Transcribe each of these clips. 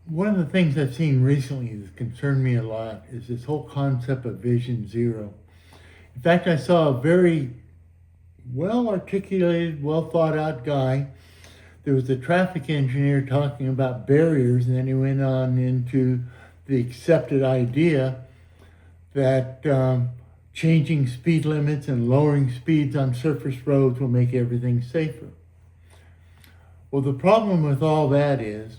One of the things I've seen recently that's concerned me a lot is this whole concept of Vision Zero. In fact, I saw a very well articulated, well thought out guy. There was a traffic engineer talking about barriers, and then he went on into the accepted idea that changing speed limits and lowering speeds on surface roads will make everything safer. Well, the problem with all that is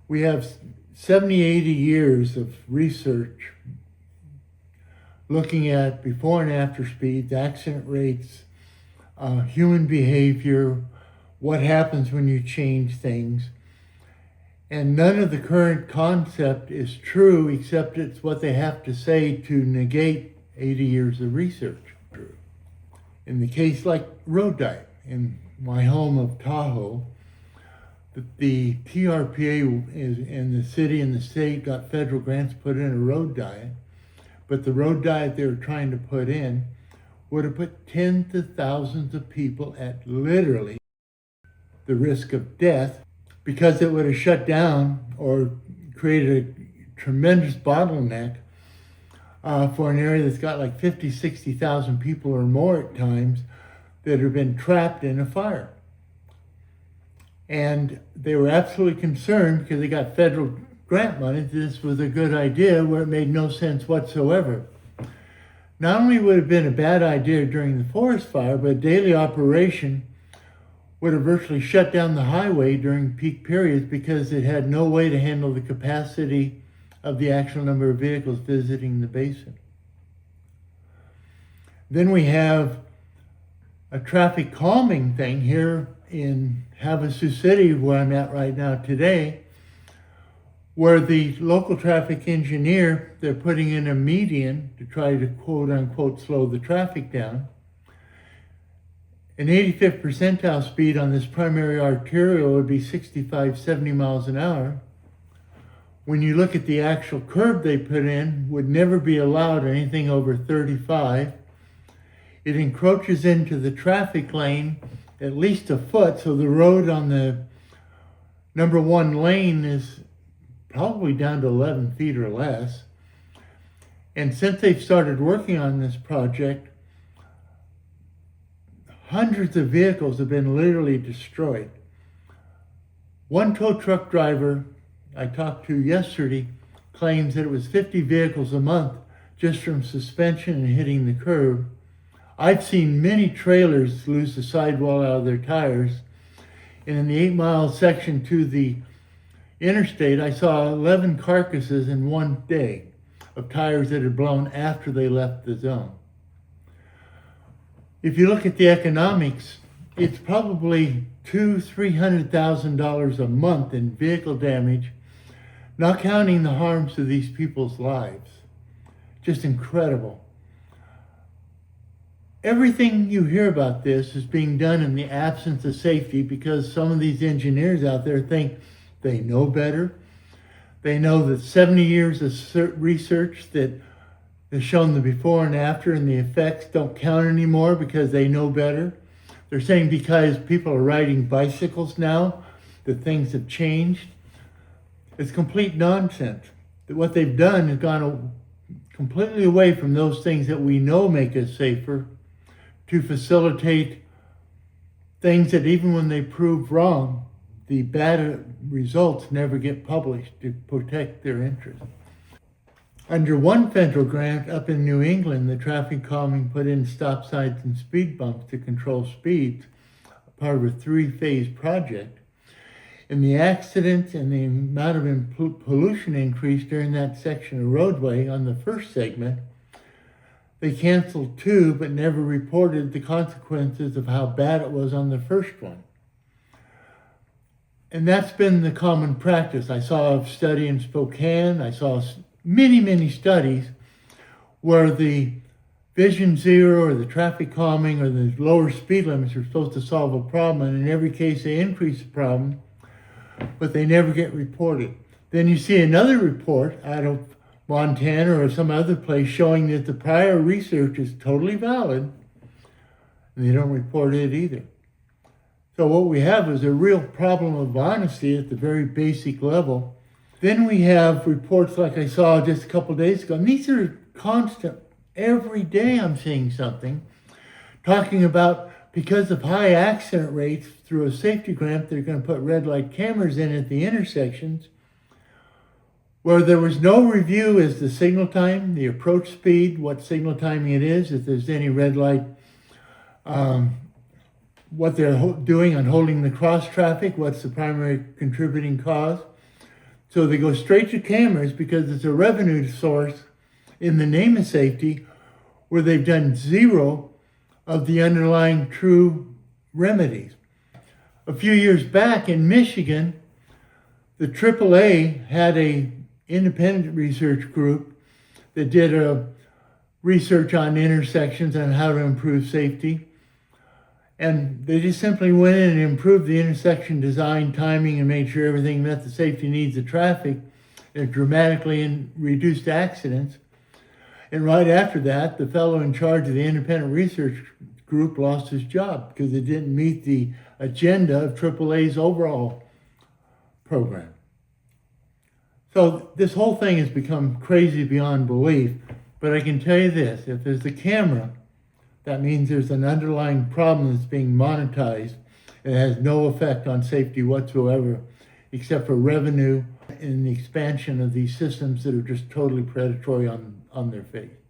we have 70, 80 years of research looking at before and after speeds, accident rates, human behavior, what happens when you change things. And none of the current concept is true, except it's what they have to say to negate 80 years of research. In the case like road diet, in my home of Tahoe, the TRPA and the city and the state got federal grants to put in a road diet, but the road diet they were trying to put in would have put tens of thousands of people at literally the risk of death, because it would have shut down or created a tremendous bottleneck for an area that's got like 50, 60,000 people or more at times that have been trapped in a fire. And they were absolutely concerned because they got federal grant money. This was a good idea where it made no sense whatsoever. Not only would it have been a bad idea during the forest fire, but a daily operation would have virtually shut down the highway during peak periods because it had no way to handle the capacity of the actual number of vehicles visiting the basin. Then we have a traffic calming thing here in Havasu City, where I'm at right now today, where the local traffic engineer, they're putting in a median to try to quote unquote slow the traffic down. An 85th percentile speed on this primary arterial would be 65, 70 miles an hour. When you look at the actual curb they put in, would never be allowed anything over 35. It encroaches into the traffic lane at least a foot, so the road on the number one lane is probably down to 11 feet or less. And since they've started working on this project, hundreds of vehicles have been literally destroyed. One tow truck driver I talked to yesterday claims that it was 50 vehicles a month just from suspension and hitting the curb. I've seen many trailers lose the sidewall out of their tires. And in the 8-mile section to the interstate, I saw 11 carcasses in one day of tires that had blown after they left the zone. If you look at the economics, it's probably $200,000-$300,000 a month in vehicle damage, not counting the harms to these people's lives. Just incredible. Everything you hear about this is being done in the absence of safety because some of these engineers out there think they know better. They know that 70 years of research that has shown the before and after and the effects don't count anymore because they know better. They're saying because people are riding bicycles now that things have changed. It's complete nonsense. That what they've done is gone completely away from those things that we know make us safer to facilitate things that even when they prove wrong, the bad results never get published to protect their interests. Under one federal grant up in New England, the traffic calming put in stop signs and speed bumps to control speeds, part of a 3-phase project. And the accidents and the amount of pollution increase during that section of roadway on the first segment, they canceled 2, but never reported the consequences of how bad it was on the first one. And that's been the common practice. I saw a study in Spokane. I saw many, many studies where the Vision Zero or the traffic calming or the lower speed limits are supposed to solve a problem. And in every case, they increase the problem, but they never get reported. Then you see another report out of Montana or some other place showing that the prior research is totally valid, and they don't report it either. So what we have is a real problem of honesty at the very basic level Then we have reports like I saw just a couple days ago, and these are constant. Every day I'm seeing something talking about because of high accident rates through a safety grant, they're going to put red light cameras in at the intersections where there was no review as the signal time, the approach speed, what signal timing it is, if there's any red light, what they're doing on holding the cross traffic, what's the primary contributing cause. So they go straight to cameras because it's a revenue source in the name of safety where they've done zero of the underlying true remedies. A few years back in Michigan, the AAA had a independent research group that did a research on intersections and how to improve safety. And they just simply went in and improved the intersection design, timing, and made sure everything met the safety needs of traffic. It dramatically reduced accidents. And right after that, the fellow in charge of the independent research group lost his job because it didn't meet the agenda of AAA's overall program. So this whole thing has become crazy beyond belief. But I can tell you this, if there's a camera, that means there's an underlying problem that's being monetized and has no effect on safety whatsoever, except for revenue and the expansion of these systems that are just totally predatory on their face.